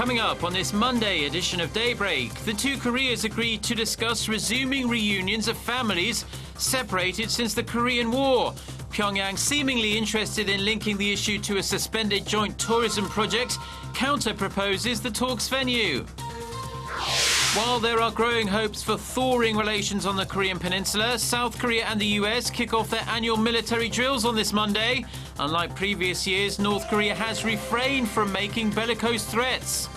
Coming up on this Monday edition of Daybreak, the two Koreas agreed to discuss resuming reunions of families separated since the Korean War. Pyongyang seemingly interested in linking the issue to a suspended joint tourism project, counter-proposes the talks venue. While there are growing hopes for thawing relations on the Korean peninsula, South Korea and the US kick off their annual military drills on this Monday. Unlike previous years, North Korea has refrained from making bellicose threats.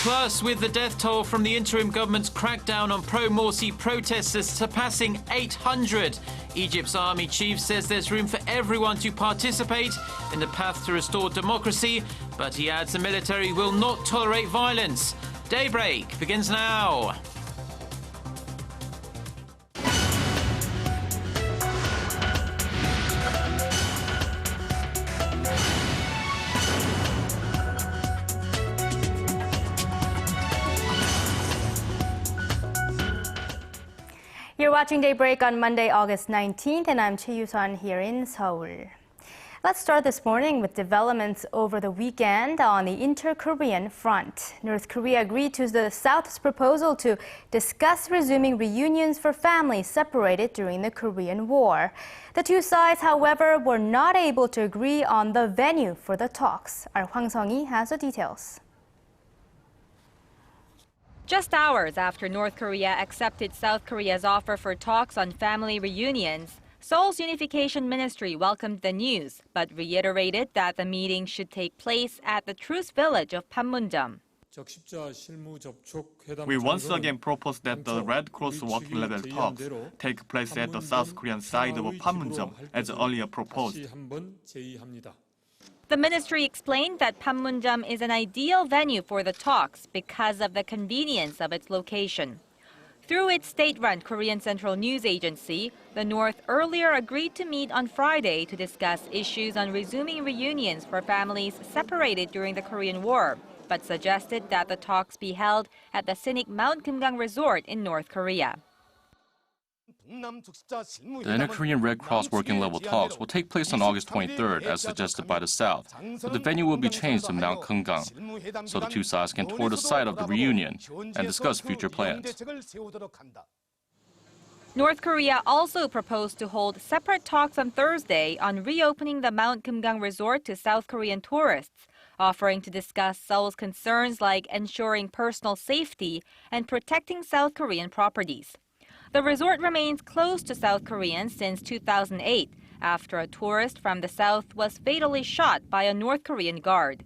Plus, with the death toll from the interim government's crackdown on pro-Morsy protesters surpassing 800, Egypt's army chief says there's room for everyone to participate in the path to restore democracy, but he adds the military will not tolerate violence. Daybreak begins now. You're watching Daybreak on Monday, August 19th, and I'm Choi Yu-sun here in Seoul. Let's start this morning with developments over the weekend on the inter-Korean front. North Korea agreed to the South's proposal to discuss resuming reunions for families separated during the Korean War. The two sides, however, were not able to agree on the venue for the talks. Our Hwang Sung-hee has the details. Just hours after North Korea accepted South Korea's offer for talks on family reunions, Seoul's Unification Ministry welcomed the news, but reiterated that the meeting should take place at the truce village of Panmunjom. We once again propose that the Red Cross working level talks take place at the South Korean side of Panmunjom as earlier proposed. The ministry explained that Panmunjom is an ideal venue for the talks because of the convenience of its location. Through its state-run Korean Central News Agency, the North earlier agreed to meet on Friday to discuss issues on resuming reunions for families separated during the Korean War, but suggested that the talks be held at the scenic Mount Kumgang Resort in North Korea. The Inter-Korean Red Cross working level talks will take place on August 23rd, as suggested by the South, but the venue will be changed to Mount Kumgang, so the two sides can tour the site of the reunion and discuss future plans. North Korea also proposed to hold separate talks on Thursday on reopening the Mount Kumgang Resort to South Korean tourists, offering to discuss Seoul's concerns like ensuring personal safety and protecting South Korean properties. The resort remains closed to South Koreans since 2008, after a tourist from the south was fatally shot by a North Korean guard.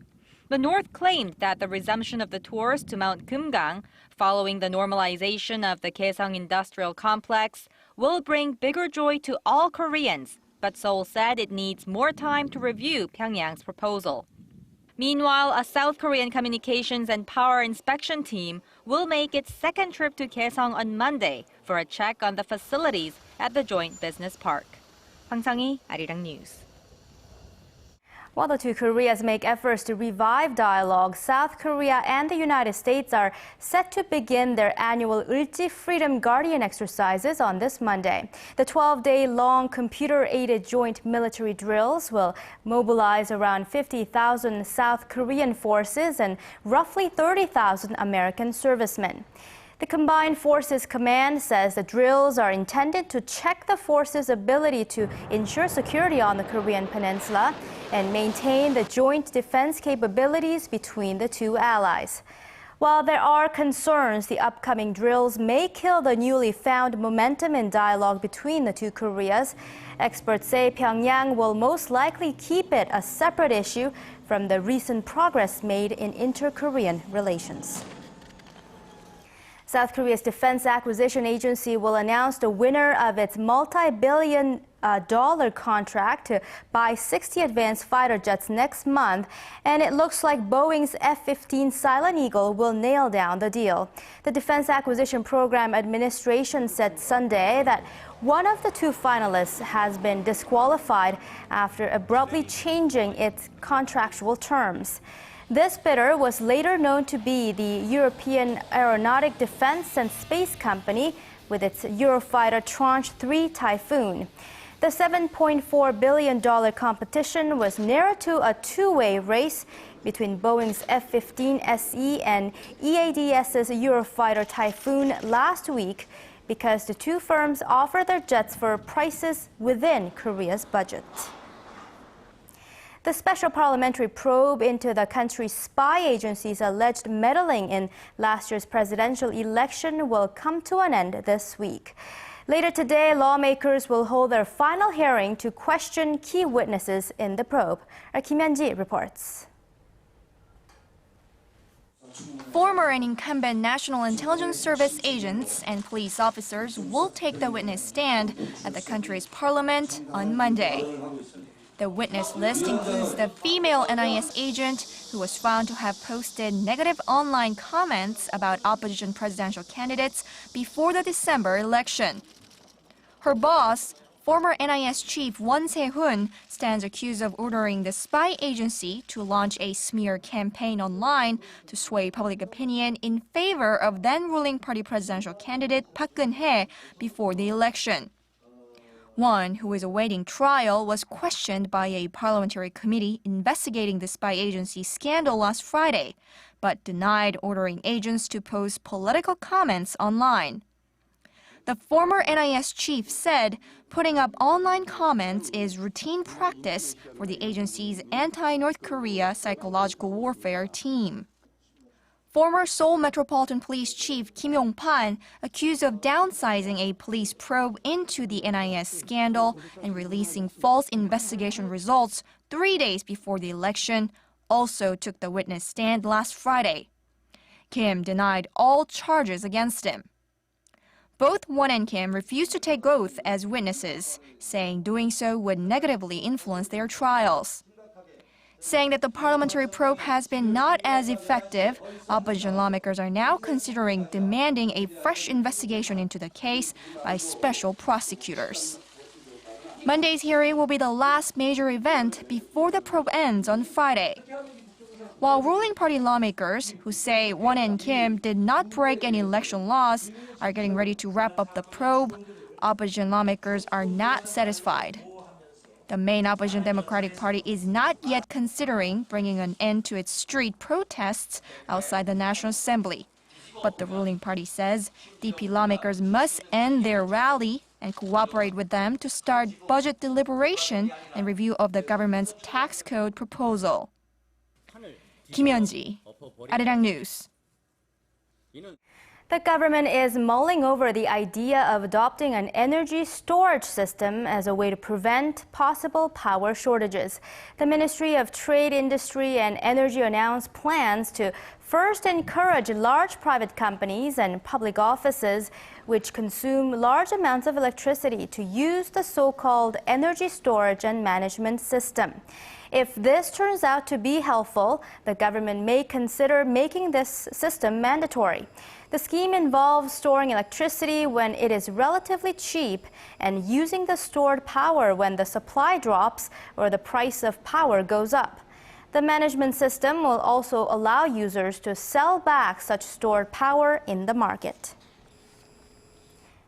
The North claimed that the resumption of the tours to Mount Kumgang, following the normalization of the Kaesong Industrial Complex, will bring bigger joy to all Koreans, but Seoul said it needs more time to review Pyongyang's proposal. Meanwhile, a South Korean communications and power inspection team will make its second trip to Kaesong on Monday for a check on the facilities at the joint business park. Hwang Sung-hee, Arirang News. While the two Koreas make efforts to revive dialogue, South Korea and the United States are set to begin their annual Ulji Freedom Guardian exercises on this Monday. The 12-day-long computer-aided joint military drills will mobilize around 50,000 South Korean forces and roughly 30,000 American servicemen. The Combined Forces Command says the drills are intended to check the forces' ability to ensure security on the Korean peninsula and maintain the joint defense capabilities between the two allies. While there are concerns the upcoming drills may kill the newly found momentum in dialogue between the two Koreas, experts say Pyongyang will most likely keep it a separate issue from the recent progress made in inter-Korean relations. South Korea's Defense Acquisition Agency will announce the winner of its multi-billion-dollar contract to buy 60 advanced fighter jets next month, and it looks like Boeing's F-15 Silent Eagle will nail down the deal. The Defense Acquisition Program Administration said Sunday that one of the two finalists has been disqualified after abruptly changing its contractual terms. This bidder was later known to be the European Aeronautic Defense and Space Company with its Eurofighter Tranche 3 Typhoon. The $7.4 billion competition was narrowed to a two-way race between Boeing's F-15 SE and EADS's Eurofighter Typhoon last week because the two firms offer their jets for prices within Korea's budget. The special parliamentary probe into the country's spy agency's alleged meddling in last year's presidential election will come to an end this week. Later today, lawmakers will hold their final hearing to question key witnesses in the probe. Our Kim Hyun-ji reports. Former and incumbent National Intelligence Service agents and police officers will take the witness stand at the country's parliament on Monday. The witness list includes the female NIS agent who was found to have posted negative online comments about opposition presidential candidates before the December election. Her boss, former NIS chief Won Se-hoon, stands accused of ordering the spy agency to launch a smear campaign online to sway public opinion in favor of then-ruling party presidential candidate Park Geun-hye before the election. Won, who is awaiting trial, was questioned by a parliamentary committee investigating the spy agency scandal last Friday, but denied ordering agents to post political comments online. The former NIS chief said putting up online comments is routine practice for the agency's anti-North Korea psychological warfare team. Former Seoul Metropolitan Police Chief Kim Yong-pan, accused of downsizing a police probe into the NIS scandal and releasing false investigation results 3 days before the election, also took the witness stand last Friday. Kim denied all charges against him. Both Won and Kim refused to take oath as witnesses, saying doing so would negatively influence their trials. Saying that the parliamentary probe has been not as effective, opposition lawmakers are now considering demanding a fresh investigation into the case by special prosecutors. Monday's hearing will be the last major event before the probe ends on Friday. While ruling party lawmakers, who say Won and Kim did not break any election laws, are getting ready to wrap up the probe, opposition lawmakers are not satisfied. The main opposition Democratic Party is not yet considering bringing an end to its street protests outside the National Assembly. But the ruling party says DP lawmakers must end their rally and cooperate with them to start budget deliberation and review of the government's tax code proposal. Kim Hyun-ji, Arirang News. The government is mulling over the idea of adopting an energy storage system as a way to prevent possible power shortages. The Ministry of Trade, Industry and Energy announced plans to first encourage large private companies and public offices which consume large amounts of electricity to use the so-called energy storage and management system. If this turns out to be helpful, the government may consider making this system mandatory. The scheme involves storing electricity when it is relatively cheap and using the stored power when the supply drops or the price of power goes up. The management system will also allow users to sell back such stored power in the market.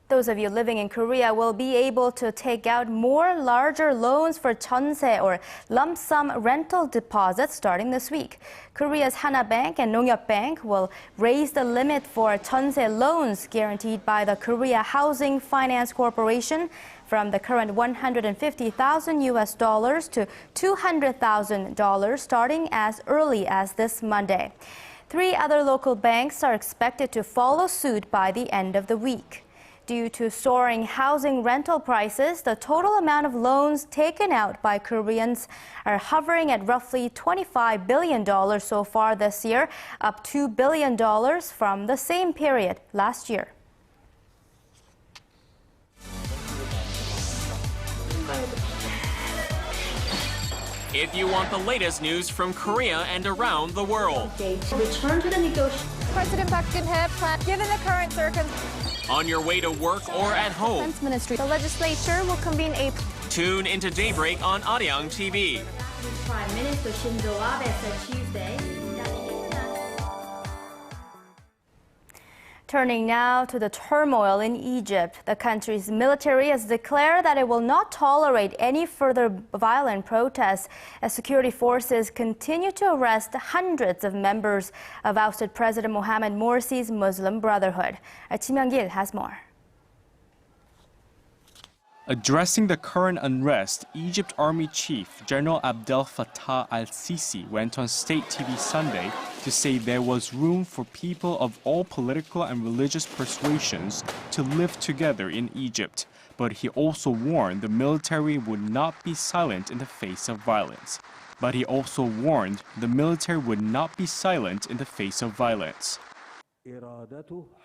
Those of you living in Korea will be able to take out more larger loans for jeonse or lump sum rental deposits starting this week. Korea's Hana Bank and Nongyup Bank will raise the limit for jeonse loans guaranteed by the Korea Housing Finance Corporation from the current $150,000 to $200,000 starting as early as this Monday. 3 other local banks are expected to follow suit by the end of the week. Due to soaring housing rental prices, the total amount of loans taken out by Koreans are hovering at roughly $25 billion so far this year, up $2 billion from the same period last year. If you want the latest news from Korea and around the world. Return to the negotiations. President Park Geun-hye plans, given the current circumstances. On your way to work or at home. Defense Ministry. The legislature will convene a... Tune into Daybreak on Arirang TV. Prime Minister Shinzo Abe said Tuesday. Turning now to the turmoil in Egypt, the country's military has declared that it will not tolerate any further violent protests as security forces continue to arrest hundreds of members of ousted President Mohamed Morsi's Muslim Brotherhood. Kim Young-gil has more. Addressing the current unrest, Egypt Army Chief General Abdel Fattah al-Sisi went on state TV Sunday to say there was room for people of all political and religious persuasions to live together in Egypt. But he also warned the military would not be silent in the face of violence.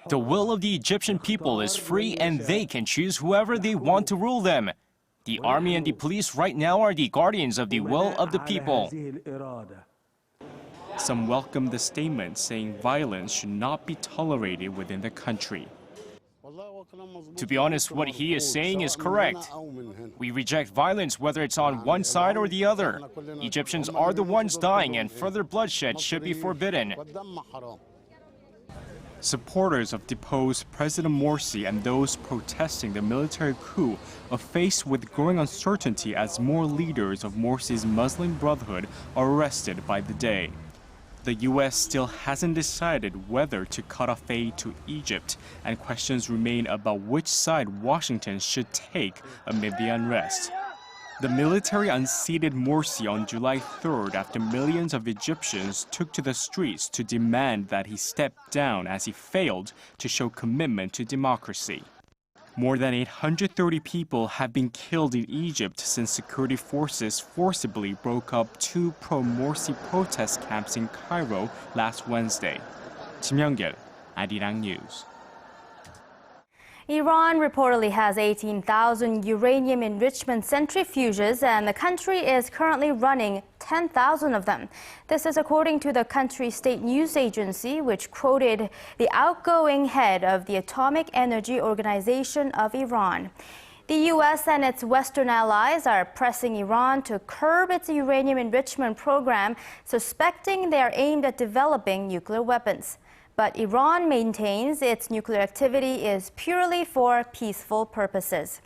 The will of the Egyptian people is free and they can choose whoever they want to rule them. The army and the police right now are the guardians of the will of the people. Some welcomed the statement, saying violence should not be tolerated within the country. To be honest, what he is saying is correct. We reject violence whether it's on one side or the other. Egyptians are the ones dying and further bloodshed should be forbidden. Supporters of deposed President Morsi and those protesting the military coup are faced with growing uncertainty as more leaders of Morsi's Muslim Brotherhood are arrested by the day. The U.S. still hasn't decided whether to cut off aid to Egypt, and questions remain about which side Washington should take amid the unrest. The military unseated Morsi on July 3rd after millions of Egyptians took to the streets to demand that he step down as he failed to show commitment to democracy. More than 830 people have been killed in Egypt since security forces forcibly broke up two pro-Morsy protest camps in Cairo last Wednesday. Kim Young-gil, Arirang News. Iran reportedly has 18,000 uranium enrichment centrifuges, and the country is currently running 10,000 of them. This is according to the country's state news agency, which quoted the outgoing head of the Atomic Energy Organization of Iran. The U.S. and its Western allies are pressing Iran to curb its uranium enrichment program, suspecting they are aimed at developing nuclear weapons. But Iran maintains its nuclear activity is purely for peaceful purposes.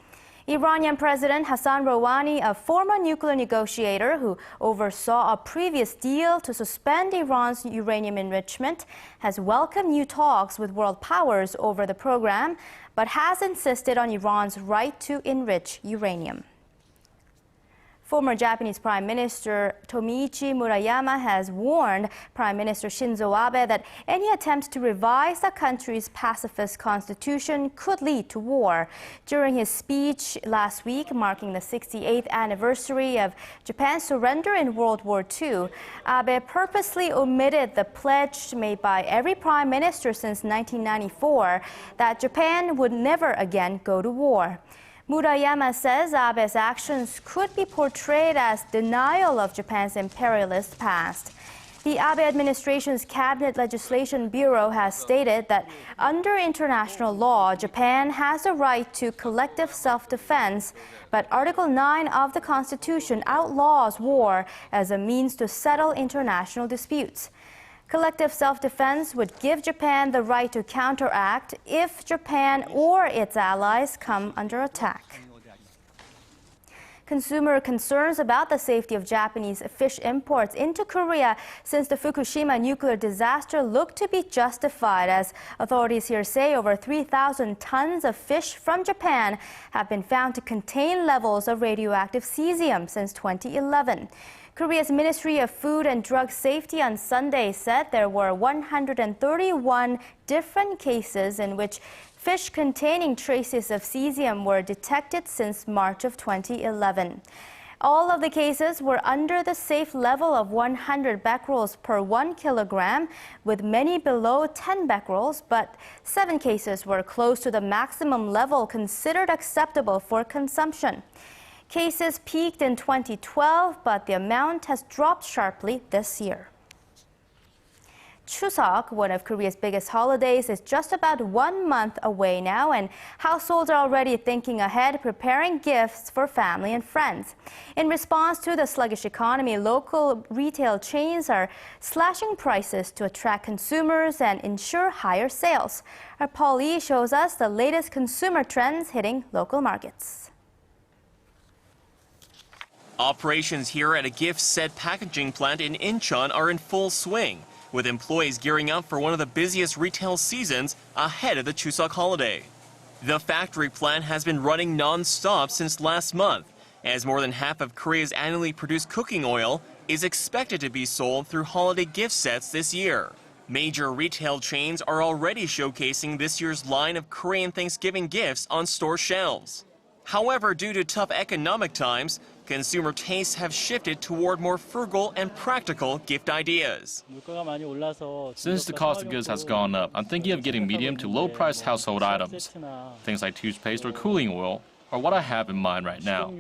Iranian President Hassan Rouhani, a former nuclear negotiator who oversaw a previous deal to suspend Iran's uranium enrichment, has welcomed new talks with world powers over the program, but has insisted on Iran's right to enrich uranium. Former Japanese Prime Minister Tomiichi Murayama has warned Prime Minister Shinzo Abe that any attempt to revise the country's pacifist constitution could lead to war. During his speech last week, marking the 68th anniversary of Japan's surrender in World War II, Abe purposely omitted the pledge made by every prime minister since 1994 that Japan would never again go to war. Murayama says Abe's actions could be portrayed as denial of Japan's imperialist past. The Abe administration's Cabinet Legislation Bureau has stated that under international law, Japan has the right to collective self-defense, but Article 9 of the Constitution outlaws war as a means to settle international disputes. Collective self-defense would give Japan the right to counteract if Japan or its allies come under attack. Consumer concerns about the safety of Japanese fish imports into Korea since the Fukushima nuclear disaster look to be justified, as authorities here say over 3,000 tons of fish from Japan have been found to contain levels of radioactive cesium since 2011. Korea's Ministry of Food and Drug Safety on Sunday said there were 131 different cases in which fish containing traces of cesium were detected since March of 2011. All of the cases were under the safe level of 100 becquerels per 1 kilogram, with many below 10 becquerels, but 7 cases were close to the maximum level considered acceptable for consumption. Cases peaked in 2012, but the amount has dropped sharply this year. Chuseok, one of Korea's biggest holidays, is just about 1 month away now, and households are already thinking ahead, preparing gifts for family and friends. In response to the sluggish economy, local retail chains are slashing prices to attract consumers and ensure higher sales. Our Paul Lee shows us the latest consumer trends hitting local markets. Operations here at a gift set packaging plant in Incheon are in full swing, with employees gearing up for one of the busiest retail seasons ahead of the Chuseok holiday. The factory plant has been running non-stop since last month, as more than half of Korea's annually produced cooking oil is expected to be sold through holiday gift sets this year. Major retail chains are already showcasing this year's line of Korean Thanksgiving gifts on store shelves. However, due to tough economic times, consumer tastes have shifted toward more frugal and practical gift ideas. Since the cost of goods has gone up, I'm thinking of getting medium to low-priced household items. Things like toothpaste or cooling oil are what I have in mind right now.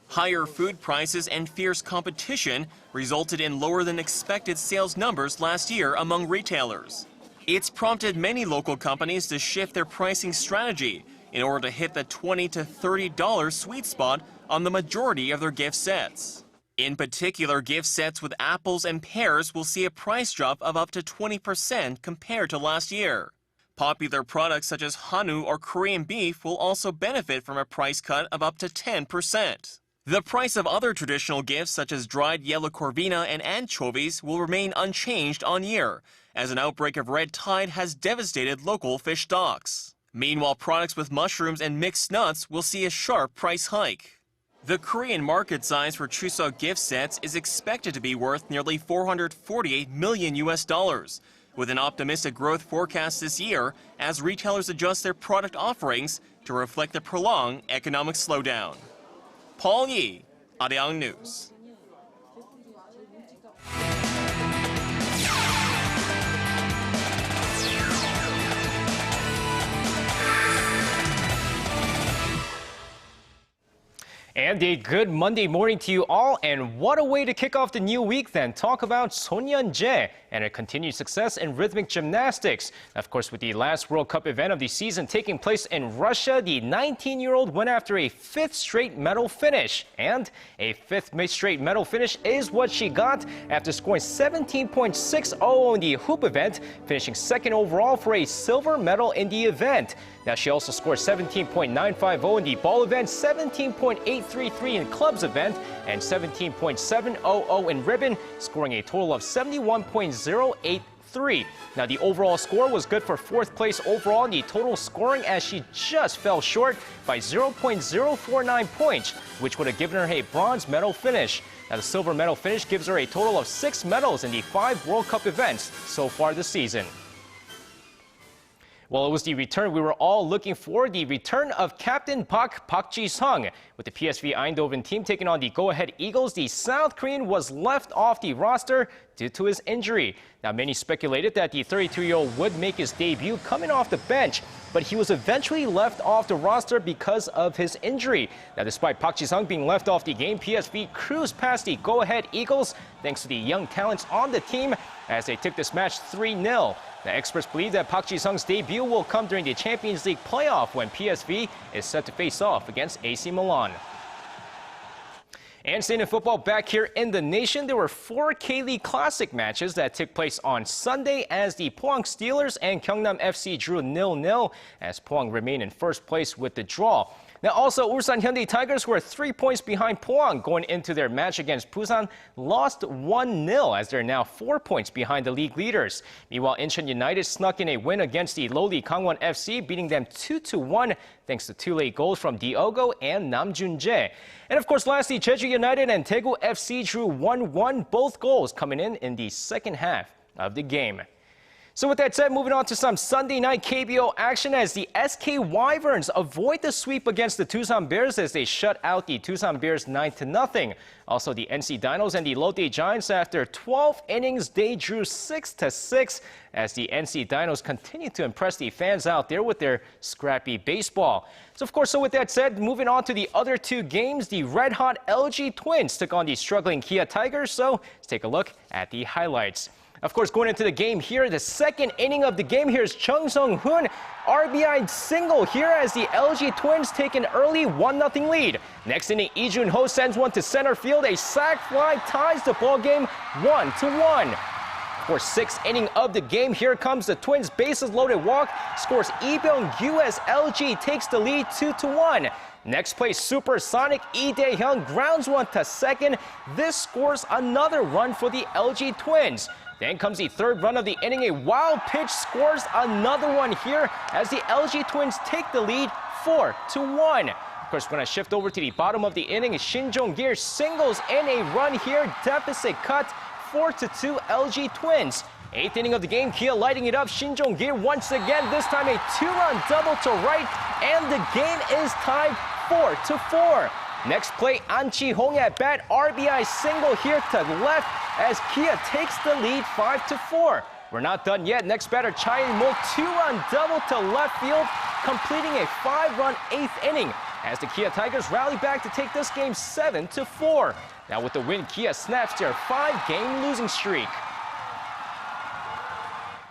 Higher food prices and fierce competition resulted in lower-than-expected sales numbers last year among retailers. It's prompted many local companies to shift their pricing strategy in order to hit the $20 to $30 sweet spot on the majority of their gift sets. In particular, gift sets with apples and pears will see a price drop of up to 20% compared to last year. Popular products such as Hanu or Korean beef will also benefit from a price cut of up to 10%. The price of other traditional gifts such as dried yellow corvina and anchovies will remain unchanged on year, as an outbreak of red tide has devastated local fish stocks. Meanwhile, products with mushrooms and mixed nuts will see a sharp price hike. The Korean market size for Chuseok gift sets is expected to be worth nearly $448 million, with an optimistic growth forecast this year as retailers adjust their product offerings to reflect the prolonged economic slowdown. Paul Yi, Arirang News. And a good Monday morning to you all, and what a way to kick off the new week then. Talk about Sonyeonjae and her continued success in rhythmic gymnastics. Of course, with the last World Cup event of the season taking place in Russia, the 19-year-old went after a 5th straight medal finish. And a 5th straight medal finish is what she got after scoring 17.60 in the hoop event, finishing 2nd overall for a silver medal in the event. Now, she also scored 17.950 in the ball event, 17.833 in clubs event, and 17.700 in ribbon, scoring a total of 71.083. Now, the overall score was good for 4th place overall in the total scoring, as she just fell short by 0.049 points, which would have given her a bronze medal finish. Now, the silver medal finish gives her a total of 6 medals in the 5 World Cup events so far this season. Well, it was the return we were all looking for, the return of Captain Park Ji-sung. With the PSV Eindhoven team taking on the go-ahead Eagles, the South Korean was left off the roster due to his injury. Now, many speculated that the 32-year-old would make his debut coming off the bench, but he was eventually left off the roster because of his injury. Now, despite Park Ji-sung being left off the game, PSV cruised past the go-ahead Eagles thanks to the young talents on the team as they took this match 3-0. The experts believe that Park Ji-sung's debut will come during the Champions League playoff when PSV is set to face off against AC Milan. And staying in football back here in the nation, there were 4 K-League Classic matches that took place on Sunday as the Pohang Steelers and Gyeongnam FC drew 0-0 as Pohang remained in first place with the draw. Now, also, Ulsan Hyundai Tigers, who are 3 points behind Pohang going into their match against Busan, lost 1-0 as they're now 4 points behind the league leaders. Meanwhile, Incheon United snuck in a win against the lowly Gangwon FC, beating them 2-1 thanks to 2 late goals from Diogo and Nam Jun-jae. And of course, lastly, Jeju United and Daegu FC drew 1-1, both goals coming in the second half of the game. So with that said, moving on to some Sunday night KBO action as the SK Wyverns avoid the sweep against the Tucson Bears as they shut out the Tucson Bears 9-0. Also, the NC Dinos and the Lotte Giants, after 12 innings, they drew 6-6 as the NC Dinos continue to impress the fans out there with their scrappy baseball. So, of course, with that said, moving on to the other two games, the red-hot LG Twins took on the struggling Kia Tigers. So, let's take a look at the highlights. Of course, going into the game here, the second inning of the game, here's Chung Sung-hoon. RBI single here as the LG Twins take an early 1-0 lead. Next inning, Lee Jun-ho sends one to center field. A sac fly ties the ball game 1-1. For sixth inning of the game, here comes the Twins' bases-loaded walk. Scores Lee Byung-gyu as LG takes the lead 2-1. Next play, supersonic Lee Dae-hyun grounds one to second. This scores another run for the LG Twins. Then comes the third run of the inning. A wild pitch scores another one here as the LG Twins take the lead 4-1. Of course, when I shift over to the bottom of the inning, Shin Jong-gil singles in a run here. Deficit cut 4-2 LG Twins. Eighth inning of the game, Kia lighting it up. Shin Jong-gil once again, this time a two-run double to right, and the game is tied 4-4. Next play, An Chi-hong at bat, RBI single here to left as Kia takes the lead 5-4. We're not done yet. Next batter, Chai In-mo, two-run double to left field, completing a 5-run eighth inning as the Kia Tigers rally back to take this game 7-4. Now with the win, Kia snaps their 5-game losing streak.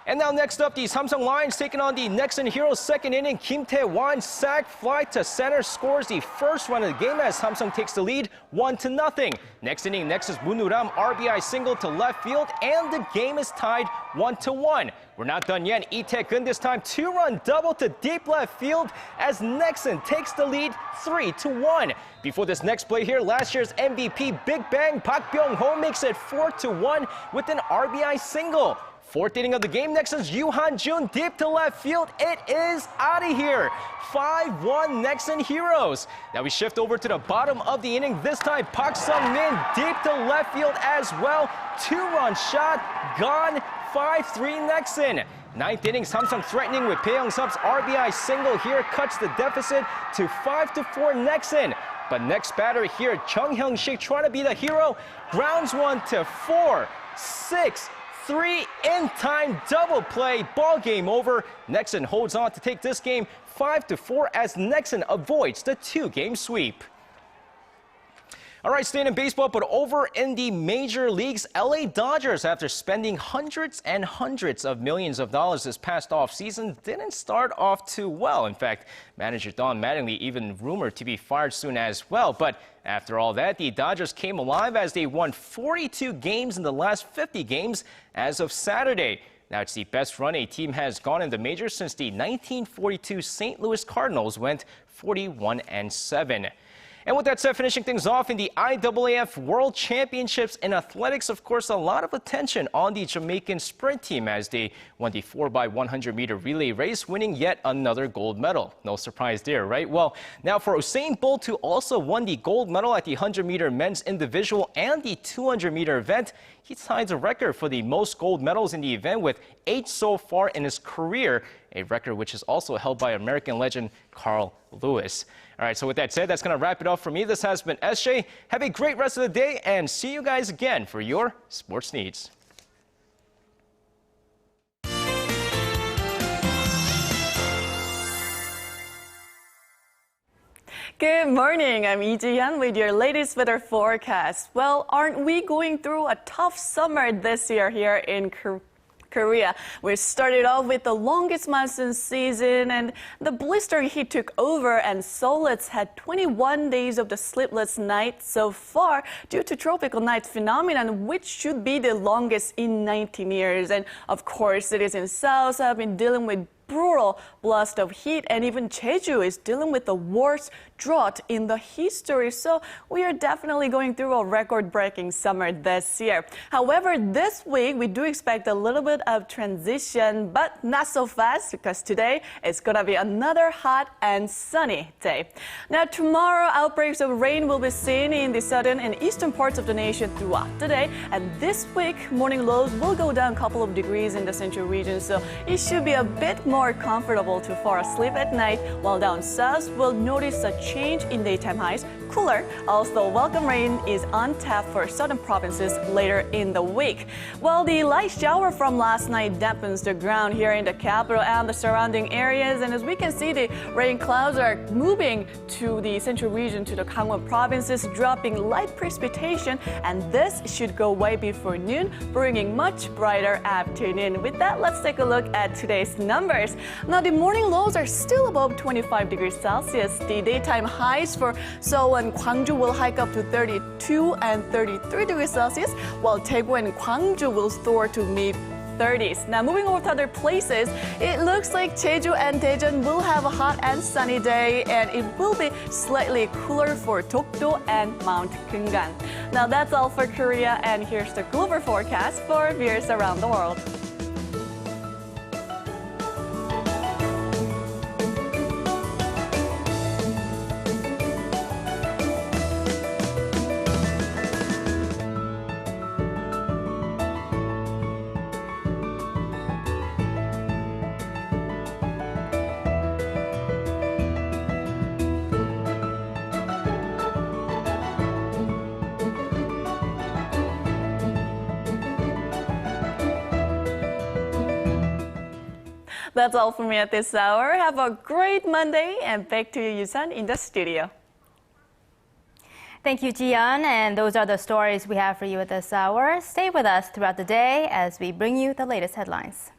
And now next up, the Samsung Lions taking on the Nexon Heroes. Second inning, Kim Tae-wan sac fly to center scores the first run of the game as Samsung takes the lead 1-0. Next inning, Nexus Munuram RBI single to left field, and the game is tied 1-1. We're not done yet. Lee Tae-gun this time two-run double to deep left field as Nexon takes the lead 3-1. Before this next play here, last year's MVP Big Bang Park Byung-ho makes it 4-1 with an RBI single. Fourth inning of the game, next is Yoo Han-jun deep to left field. It is out of here. 5-1 Nexon Heroes. Now we shift over to the bottom of the inning. This time, Park Sung-min deep to left field as well. Two-run shot, gone. 5-3 Nexon. Ninth inning, Samsung threatening with Bae Young-sub's RBI single here cuts the deficit to 5-4 Nexon. But next batter here, Chung Hyung-sik trying to be the hero, grounds one to 4-6. 3 in-time double play, ball game over. Nexon holds on to take this game 5-4 as Nexon avoids the 2-game sweep. All right, staying in baseball, but over in the major leagues, LA Dodgers, after spending hundreds and hundreds of millions of dollars this past offseason, didn't start off too well. In fact, manager Don Mattingly even rumored to be fired soon as well. But after all that, the Dodgers came alive as they won 42 games in the last 50 games as of Saturday. Now it's the best run a team has gone in the majors since the 1942 St. Louis Cardinals went 41-7. And with that said, finishing things off in the IAAF World Championships in athletics, of course, a lot of attention on the Jamaican sprint team as they won the 4x100 meter relay race, winning yet another gold medal. No surprise there, right? Well, now for Usain Bolt, who also won the gold medal at the 100 meter men's individual and the 200 meter event, he ties a record for the most gold medals in the event with 8 so far in his career, a record which is also held by American legend Carl Lewis. All right, so with that said, that's going to wrap it up for me. This has been SJ. Have a great rest of the day and see you guys again for your sports needs. Good morning, I'm Lee Ji-hyun with your latest weather forecast. Well, aren't we going through a tough summer this year here in Korea? We started off with the longest monsoon season and the blistering heat took over, and Seoul's had 21 days of the sleepless night so far due to tropical night phenomenon, which should be the longest in 19 years. And of course, cities in South have been dealing with brutal blast of heat, and even Jeju is dealing with the worst drought in the history. So we are definitely going through a record-breaking summer this year. However, this week we do expect a little bit of transition, but not so fast because today it's going to be another hot and sunny day. Now tomorrow, outbreaks of rain will be seen in the southern and eastern parts of the nation throughout the day. And this week, morning lows will go down a couple of degrees in the central region, so it should be a bit more comfortable to fall asleep at night, while down south we'll notice a change in daytime highs, cooler. Also, welcome rain is on tap for southern provinces later in the week. Well, the light shower from last night dampens the ground here in the capital and the surrounding areas, and as we can see, the rain clouds are moving to the central region to the Gangwon provinces, dropping light precipitation, and this should go away before noon, bringing much brighter afternoon. With that, let's take a look at today's numbers. Now, the morning lows are still above 25 degrees Celsius. The daytime highs for Seoul and Gwangju will hike up to 32 and 33 degrees Celsius, while Daegu and Gwangju will soar to mid-30s. Now, moving over to other places, it looks like Jeju and Daejeon will have a hot and sunny day, and it will be slightly cooler for Dokdo and Mount Kumgang. Now, that's all for Korea, and here's the global forecast for viewers around the world. That's all for me at this hour. Have a great Monday, and back to you, Yusan, in the studio. Thank you, Jian. And those are the stories we have for you at this hour. Stay with us throughout the day as we bring you the latest headlines.